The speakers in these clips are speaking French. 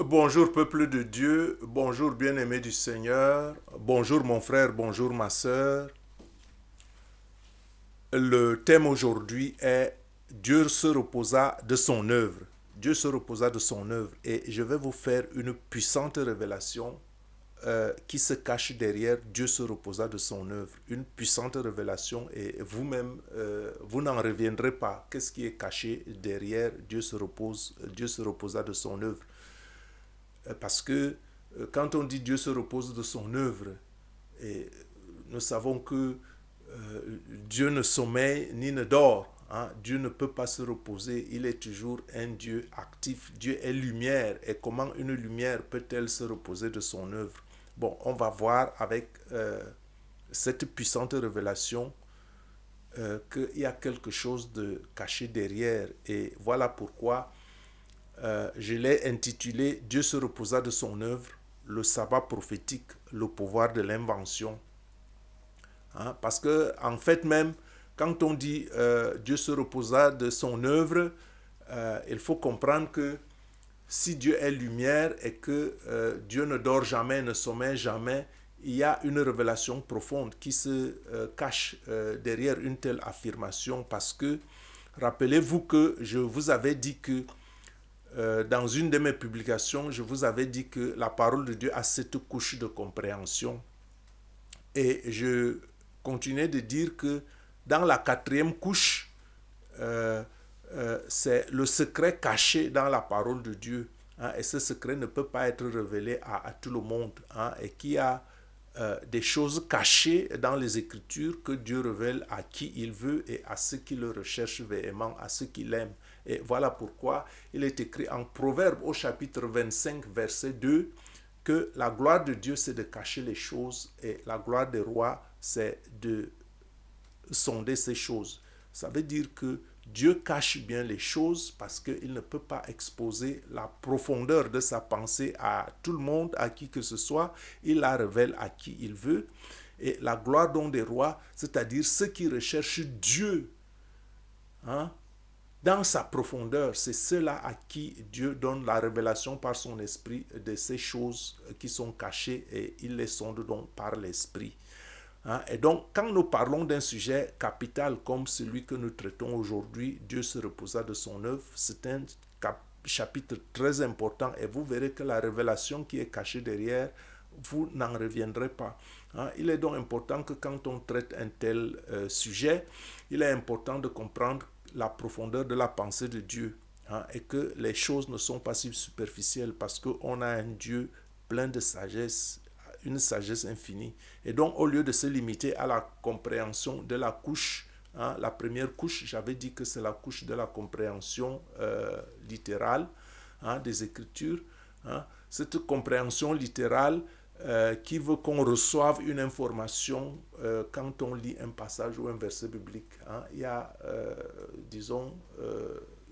Bonjour peuple de Dieu, bonjour bien-aimé du Seigneur, bonjour mon frère, bonjour ma sœur. Le thème aujourd'hui est Dieu se reposa de son œuvre. Dieu se reposa de son œuvre et je vais vous faire une puissante révélation qui se cache derrière Dieu se reposa de son œuvre. Une puissante révélation et vous-même, vous n'en reviendrez pas. Qu'est-ce qui est caché derrière Dieu se reposa de son œuvre. Parce que quand on dit Dieu se repose de son œuvre, et nous savons que Dieu ne sommeille ni ne dort. Hein. Dieu ne peut pas se reposer. Il est toujours un Dieu actif. Dieu est lumière. Et comment une lumière peut-elle se reposer de son œuvre? Bon, on va voir avec cette puissante révélation qu'il y a quelque chose de caché derrière. Et voilà pourquoi je l'ai intitulé Dieu se reposa de son œuvre, le sabbat prophétique, le pouvoir de l'invention. Hein, parce que, en fait, même quand on dit Dieu se reposa de son œuvre, il faut comprendre que si Dieu est lumière et que Dieu ne dort jamais, ne sommeille jamais, il y a une révélation profonde qui se cache derrière une telle affirmation parce que rappelez-vous que je vous avais dit que dans une de mes publications, je vous avais dit que la parole de Dieu a cette couche de compréhension. Et je continuais de dire que dans la quatrième couche, c'est le secret caché dans la parole de Dieu. Hein, et ce secret ne peut pas être révélé à tout le monde. Hein, et qu'il y a des choses cachées dans les Écritures que Dieu révèle à qui il veut et à ceux qui le recherchent véhément, à ceux qui l'aiment. Et voilà pourquoi il est écrit en Proverbe au chapitre 25, verset 2, que la gloire de Dieu, c'est de cacher les choses et la gloire des rois, c'est de sonder ces choses. Ça veut dire que Dieu cache bien les choses parce qu'il ne peut pas exposer la profondeur de sa pensée à tout le monde, à qui que ce soit. Il la révèle à qui il veut. Et la gloire donc des rois, c'est-à-dire ceux qui recherchent Dieu, hein, dans sa profondeur, c'est ceux-là à qui Dieu donne la révélation par son esprit de ces choses qui sont cachées et il les sonde donc par l'esprit. Hein? Et donc, quand nous parlons d'un sujet capital comme celui que nous traitons aujourd'hui, Dieu se reposa de son œuvre, c'est un chapitre très important et vous verrez que la révélation qui est cachée derrière, vous n'en reviendrez pas. Hein? Il est donc important que quand on traite un tel sujet, il est important de comprendre la profondeur de la pensée de Dieu. Hein? Et que les choses ne sont pas si superficielles parce qu'on a un Dieu plein de sagesse, une sagesse infinie. Et donc, au lieu de se limiter à la compréhension de la couche, hein, la première couche, j'avais dit que c'est la couche de la compréhension littérale, hein, des Écritures. Hein, cette compréhension littérale qui veut qu'on reçoive une information quand on lit un passage ou un verset biblique. Hein, il y a, disons,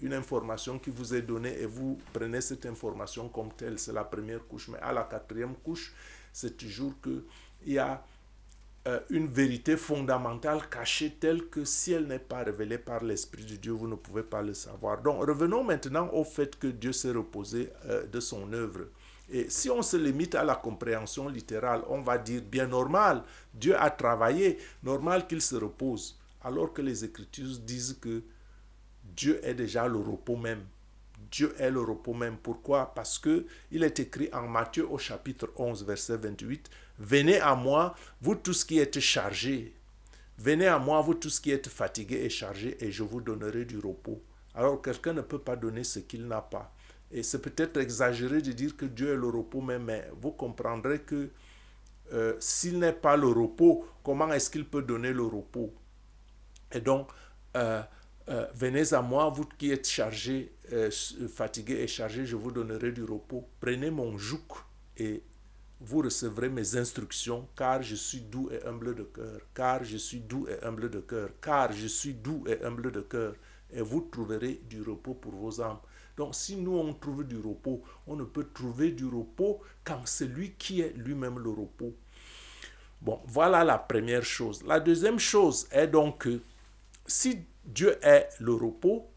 une information qui vous est donnée et vous prenez cette information comme telle, c'est la première couche. Mais à la quatrième couche, c'est toujours qu'il y a une vérité fondamentale cachée telle que si elle n'est pas révélée par l'Esprit de Dieu, vous ne pouvez pas le savoir. Donc revenons maintenant au fait que Dieu s'est reposé de son œuvre. Et si on se limite à la compréhension littérale, on va dire bien normal, Dieu a travaillé, normal qu'il se repose. Alors que les Écritures disent que Dieu est déjà le repos même. Dieu est le repos même. Pourquoi? Parce que il est écrit en Matthieu au chapitre 11, verset 28, « Venez à moi, vous tous qui êtes chargés. Venez à moi, vous tous qui êtes fatigués et chargés, et je vous donnerai du repos. » Alors quelqu'un ne peut pas donner ce qu'il n'a pas. Et c'est peut-être exagéré de dire que Dieu est le repos même, mais vous comprendrez que s'il n'est pas le repos, comment est-ce qu'il peut donner le repos? Et donc, venez à moi, vous qui êtes chargés, fatigués et chargés, je vous donnerai du repos. Prenez mon joug et vous recevrez mes instructions, car je suis doux et humble de cœur, car je suis doux et humble de cœur, car je suis doux et humble de cœur, et vous trouverez du repos pour vos âmes. Donc si nous on trouve du repos, on ne peut trouver du repos qu'en celui qui est lui-même le repos. Bon, voilà la première chose. La deuxième chose est donc que si Dieu est le repos,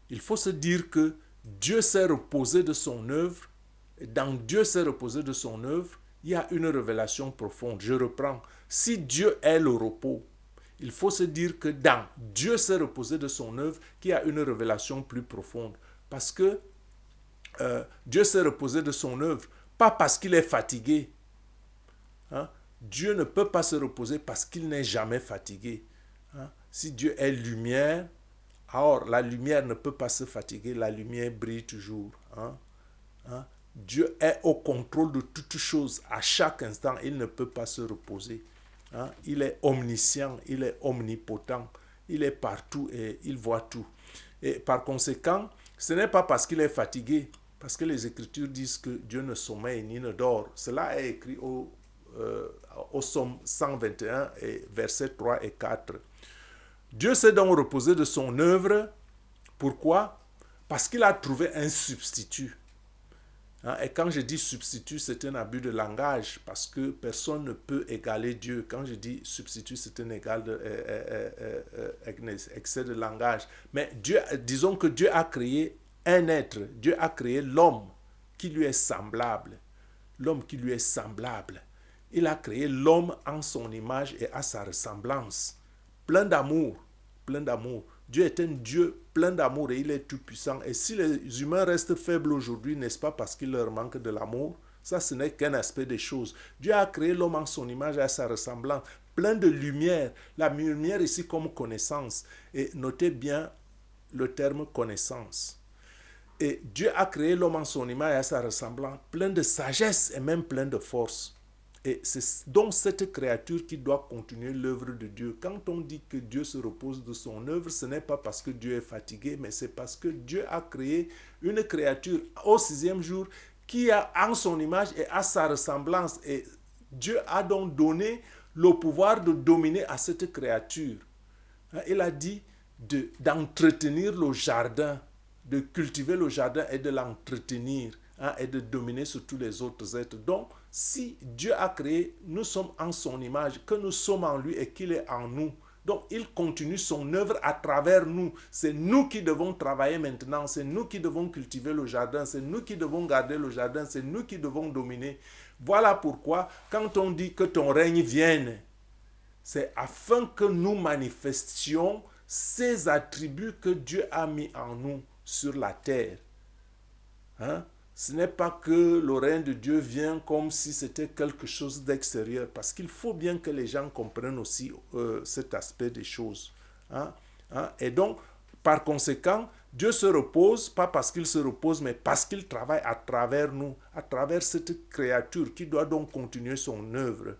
il faut se dire que Dieu s'est reposé de son œuvre dans Dieu s'est reposé de son œuvre, il y a une révélation profonde. Je reprends. Si Dieu est le repos, il faut se dire que dans Dieu s'est reposé de son œuvre, qu'il y a une révélation plus profonde. Parce que Dieu s'est reposé de son œuvre, pas parce qu'il est fatigué. Hein? Dieu ne peut pas se reposer parce qu'il n'est jamais fatigué. Hein? Si Dieu est lumière, alors la lumière ne peut pas se fatiguer, la lumière brille toujours. Hein? Hein? Dieu est au contrôle de toutes choses. À chaque instant, il ne peut pas se reposer. Hein? Il est omniscient, il est omnipotent, il est partout et il voit tout. Et par conséquent, ce n'est pas parce qu'il est fatigué, parce que les Écritures disent que Dieu ne sommeille ni ne dort. Cela est écrit au Psaume 121, et versets 3 et 4. Dieu s'est donc reposé de son œuvre. Pourquoi? Parce qu'il a trouvé un substitut. Et quand je dis substitut, c'est un abus de langage, parce que personne ne peut égaler Dieu. Quand je dis substitut, c'est un excès de langage. Mais Dieu, disons que Dieu a créé un être, Dieu a créé l'homme qui lui est semblable. L'homme qui lui est semblable. Il a créé l'homme en son image et à sa ressemblance. Plein d'amour, plein d'amour. Dieu est un Dieu plein d'amour et il est tout puissant. Et si les humains restent faibles aujourd'hui, n'est-ce pas parce qu'il leur manque de l'amour? Ça, ce n'est qu'un aspect des choses. Dieu a créé l'homme en son image et à sa ressemblance, plein de lumière. La lumière ici comme connaissance. Et notez bien le terme connaissance. Et Dieu a créé l'homme en son image et à sa ressemblance, plein de sagesse et même plein de force. Et c'est donc cette créature qui doit continuer l'œuvre de Dieu. Quand on dit que Dieu se repose de son œuvre, ce n'est pas parce que Dieu est fatigué, mais c'est parce que Dieu a créé une créature au 6e jour qui a en son image et à sa ressemblance. Et Dieu a donc donné le pouvoir de dominer à cette créature. Il a dit d'entretenir le jardin, de cultiver le jardin et de l'entretenir, et de dominer sur tous les autres êtres. Donc, si Dieu a créé, nous sommes en son image, que nous sommes en lui et qu'il est en nous. Donc, il continue son œuvre à travers nous. C'est nous qui devons travailler maintenant, c'est nous qui devons cultiver le jardin, c'est nous qui devons garder le jardin, c'est nous qui devons dominer. Voilà pourquoi, quand on dit que ton règne vienne, c'est afin que nous manifestions ces attributs que Dieu a mis en nous sur la terre. Ce n'est pas que le règne de Dieu vient comme si c'était quelque chose d'extérieur, parce qu'il faut bien que les gens comprennent aussi cet aspect des choses. Et donc, par conséquent, Dieu se repose, pas parce qu'il se repose, mais parce qu'il travaille à travers nous, à travers cette créature qui doit donc continuer son œuvre,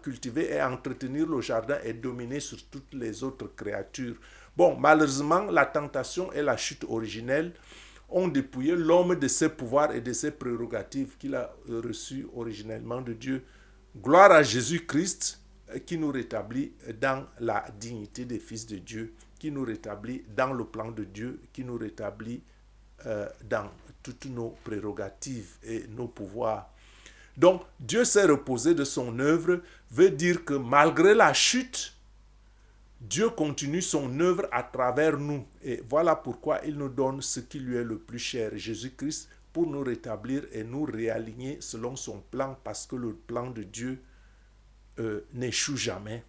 cultiver et entretenir le jardin et dominer sur toutes les autres créatures. Bon, malheureusement, la tentation et la chute originelle ont dépouillé l'homme de ses pouvoirs et de ses prérogatives qu'il a reçues originellement de Dieu. Gloire à Jésus-Christ qui nous rétablit dans la dignité des fils de Dieu, qui nous rétablit dans le plan de Dieu, qui nous rétablit dans toutes nos prérogatives et nos pouvoirs. Donc, Dieu s'est reposé de son œuvre, veut dire que malgré la chute, Dieu continue son œuvre à travers nous. Et voilà pourquoi il nous donne ce qui lui est le plus cher, Jésus-Christ, pour nous rétablir et nous réaligner selon son plan, parce que le plan de Dieu n'échoue jamais.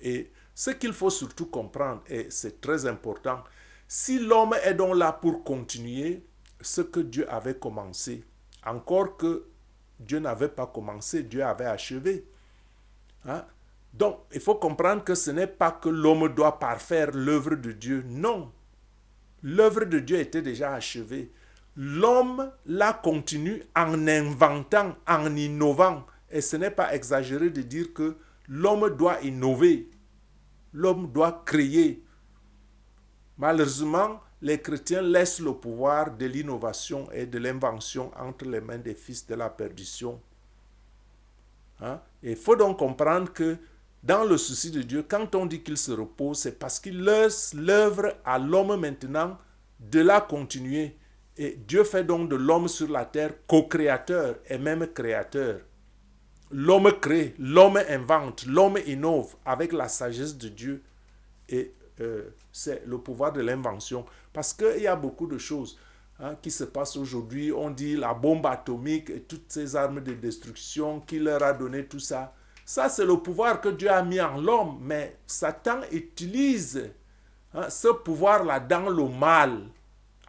Et ce qu'il faut surtout comprendre, et c'est très important, si l'homme est donc là pour continuer ce que Dieu avait commencé, encore que Dieu n'avait pas commencé, Dieu avait achevé. Donc, il faut comprendre que ce n'est pas que l'homme doit parfaire l'œuvre de Dieu. Non. L'œuvre de Dieu était déjà achevée. L'homme la continue en inventant, en innovant. Et ce n'est pas exagéré de dire que l'homme doit innover. L'homme doit créer. Malheureusement, les chrétiens laissent le pouvoir de l'innovation et de l'invention entre les mains des fils de la perdition. Il faut donc comprendre que dans le souci de Dieu, quand on dit qu'il se repose, c'est parce qu'il laisse l'œuvre à l'homme maintenant de la continuer. Et Dieu fait donc de l'homme sur la terre co-créateur et même créateur. L'homme crée, l'homme invente, l'homme innove avec la sagesse de Dieu. Et c'est le pouvoir de l'invention. Parce qu'il y a beaucoup de choses. qui se passe aujourd'hui. On dit la bombe atomique et toutes ces armes de destruction, qui leur a donné tout ça. Ça, c'est le pouvoir que Dieu a mis en l'homme, mais Satan utilise ce pouvoir-là dans le mal,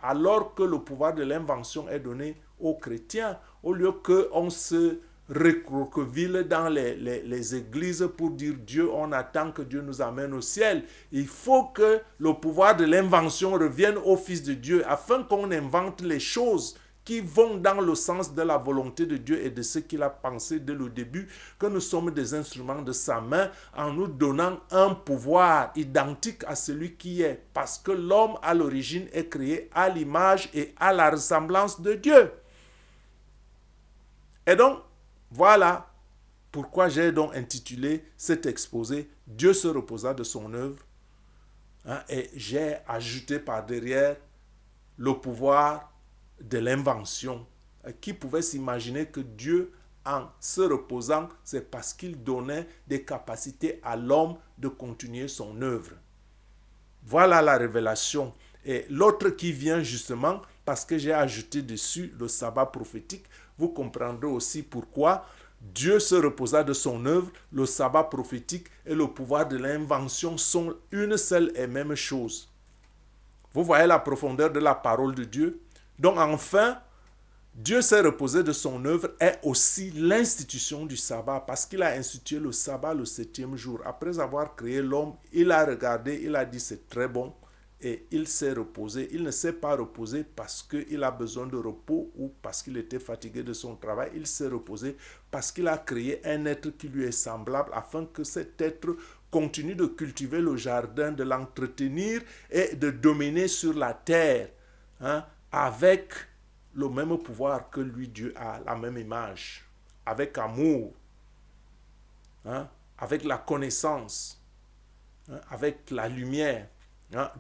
alors que le pouvoir de l'invention est donné aux chrétiens, au lieu qu'on se recroqueville dans les églises pour dire Dieu, on attend que Dieu nous amène au ciel. Il faut que le pouvoir de l'invention revienne au Fils de Dieu afin qu'on invente les choses qui vont dans le sens de la volonté de Dieu et de ce qu'il a pensé dès le début, que nous sommes des instruments de sa main en nous donnant un pouvoir identique à celui qui est, parce que l'homme à l'origine est créé à l'image et à la ressemblance de Dieu. Et donc, voilà pourquoi j'ai donc intitulé cet exposé « Dieu se reposa de son œuvre » et j'ai ajouté par derrière le pouvoir de l'invention. Qui pouvait s'imaginer que Dieu, en se reposant, c'est parce qu'il donnait des capacités à l'homme de continuer son œuvre. Voilà la révélation. Et l'autre qui vient justement, parce que j'ai ajouté dessus le sabbat prophétique, vous comprendrez aussi pourquoi Dieu se reposa de son œuvre, le sabbat prophétique et le pouvoir de l'invention sont une seule et même chose. Vous voyez la profondeur de la parole de Dieu? Donc enfin, Dieu s'est reposé de son œuvre est aussi l'institution du sabbat, parce qu'il a institué le sabbat le 7e jour. Après avoir créé l'homme, il a regardé, il a dit c'est très bon et il s'est reposé. Il ne s'est pas reposé parce qu'il a besoin de repos ou parce qu'il était fatigué de son travail. Il s'est reposé parce qu'il a créé un être qui lui est semblable afin que cet être continue de cultiver le jardin, de l'entretenir et de dominer sur la terre, avec le même pouvoir que lui, Dieu a, la même image, avec amour, avec la connaissance, avec la lumière.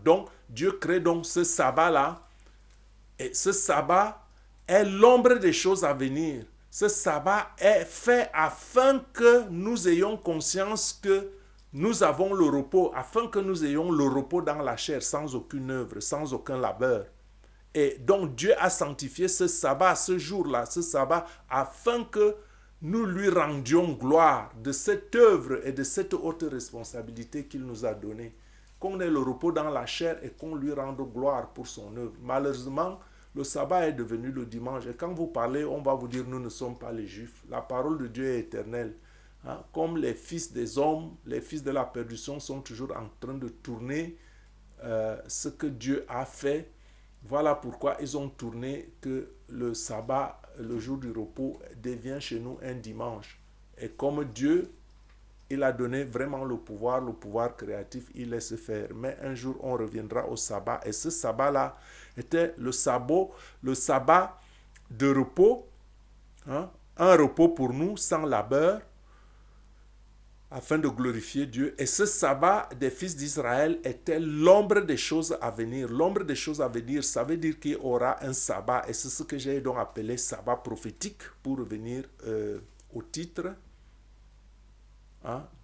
Donc, Dieu crée donc ce sabbat-là, et ce sabbat est l'ombre des choses à venir. Ce sabbat est fait afin que nous ayons conscience que nous avons le repos, afin que nous ayons le repos dans la chair, sans aucune œuvre, sans aucun labeur. Et donc Dieu a sanctifié ce sabbat, ce jour-là, ce sabbat, afin que nous lui rendions gloire de cette œuvre et de cette haute responsabilité qu'il nous a donnée. Qu'on ait le repos dans la chair et qu'on lui rende gloire pour son œuvre. Malheureusement, le sabbat est devenu le dimanche. Et quand vous parlez, on va vous dire, nous ne sommes pas les Juifs. La parole de Dieu est éternelle. Comme les fils des hommes, les fils de la perdition sont toujours en train de tourner ce que Dieu a fait. Voilà pourquoi ils ont tourné que le sabbat, le jour du repos, devient chez nous un dimanche. Et comme Dieu, il a donné vraiment le pouvoir créatif, il laisse faire. Mais un jour, on reviendra au sabbat. Et ce sabbat-là était le sabbat de repos, un repos pour nous sans labeur, afin de glorifier Dieu. Et ce sabbat des fils d'Israël était l'ombre des choses à venir. L'ombre des choses à venir, ça veut dire qu'il y aura un sabbat. Et c'est ce que j'ai donc appelé sabbat prophétique, pour revenir au titre.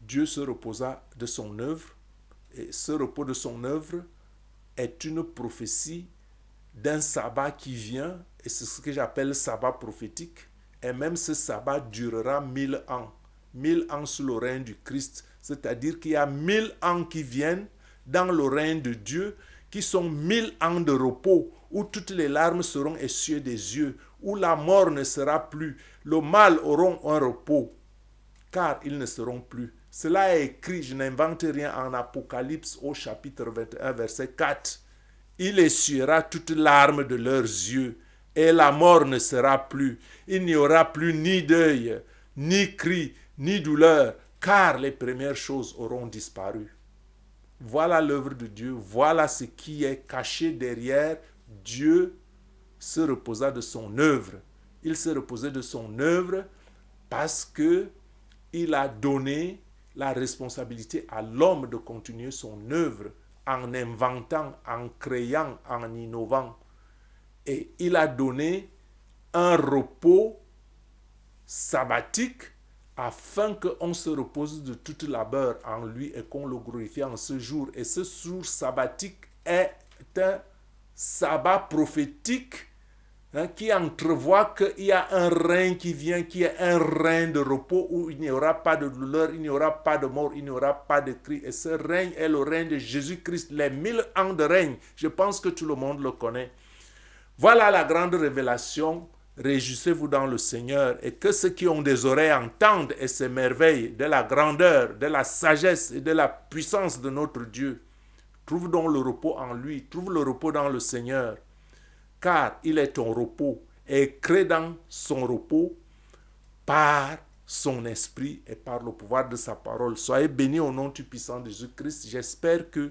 Dieu se reposa de son œuvre. Et ce repos de son œuvre est une prophétie d'un sabbat qui vient. Et c'est ce que j'appelle sabbat prophétique. Et même ce sabbat durera 1000 ans. 1000 ans sous le règne du Christ, c'est-à-dire qu'il y a 1000 ans qui viennent dans le règne de Dieu, qui sont 1000 ans de repos, où toutes les larmes seront essuyées des yeux, où la mort ne sera plus, le mal auront un repos, car ils ne seront plus. Cela est écrit, je n'invente rien, en Apocalypse au chapitre 21, verset 4. Il essuiera toutes larmes de leurs yeux, et la mort ne sera plus. Il n'y aura plus ni deuil, ni cri, ni douleur, car les premières choses auront disparu. Voilà l'œuvre de Dieu, voilà ce qui est caché derrière. Dieu se reposa de son œuvre. Il se reposait de son œuvre parce que il a donné la responsabilité à l'homme de continuer son œuvre en inventant, en créant, en innovant. Et il a donné un repos sabbatique afin qu'on se repose de toute labeur en lui et qu'on le glorifie en ce jour. Et ce jour sabbatique est un sabbat prophétique qui entrevoit qu'il y a un règne qui vient, qui est un règne de repos où il n'y aura pas de douleur, il n'y aura pas de mort, il n'y aura pas de cri. Et ce règne est le règne de Jésus-Christ, les 1000 ans de règne. Je pense que tout le monde le connaît. Voilà la grande révélation. Réjouissez-vous dans le Seigneur et que ceux qui ont des oreilles entendent et se merveillent de la grandeur, de la sagesse et de la puissance de notre Dieu. Trouve donc le repos en lui, trouve le repos dans le Seigneur, car il est ton repos et crée dans son repos par son esprit et par le pouvoir de sa parole. Soyez bénis au nom du puissant de Jésus-Christ. J'espère que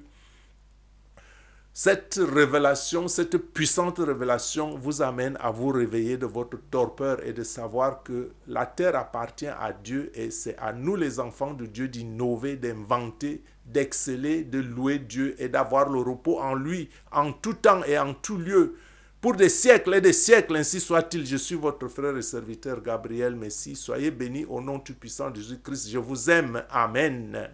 cette révélation, cette puissante révélation vous amène à vous réveiller de votre torpeur et de savoir que la terre appartient à Dieu et c'est à nous les enfants de Dieu d'innover, d'inventer, d'exceller, de louer Dieu et d'avoir le repos en lui, en tout temps et en tout lieu. Pour des siècles et des siècles, ainsi soit-il. Je suis votre frère et serviteur Gabriel Messi. Soyez bénis au nom tout puissant de Jésus-Christ. Je vous aime. Amen.